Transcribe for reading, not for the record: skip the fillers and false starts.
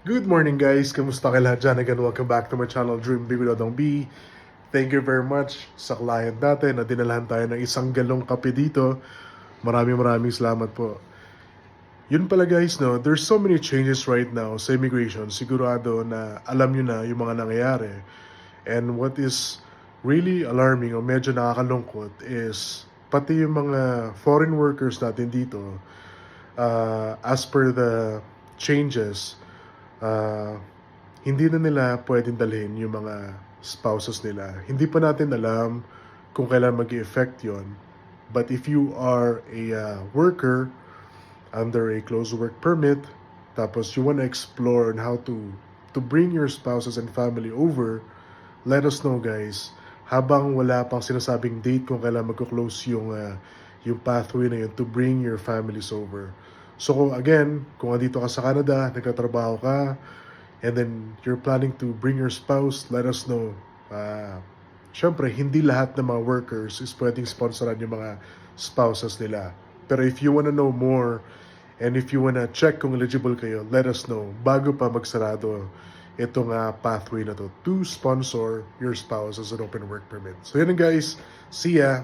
Good morning guys! Kamusta kayo lahat dyan? Again, welcome back to my channel, Dream Big with Odong B. Thank you very much sa client natin na dinalahan tayo ng isang galong kape dito. Maraming salamat po. Yun pala guys, no, there's so many changes right now sa immigration. Sigurado na alam nyo na yung mga nangyayari. And what is really alarming o medyo nakakalungkot is pati yung mga foreign workers natin dito, as per the changes, uh, hindi na nila pwedeng dalhin yung mga spouses nila. Hindi pa natin alam kung kailan mag-effect yon. But if you are a worker under a closed work permit, tapos you want to explore on how to bring your spouses and family over, let us know guys. Habang wala pang sinasabing date kung kailan magko-close yung pathway na yun to bring your families over. So again, kung andito ka sa Canada, nagtatrabaho ka, and then you're planning to bring your spouse, let us know. Syempre, hindi lahat ng mga workers is pwedeng sponsoran yung mga spouses nila. Pero if you wanna know more, and if you wanna check kung eligible kayo, let us know bago pa magsarado itong pathway na to sponsor your spouse as an open work permit. So yun guys, see ya!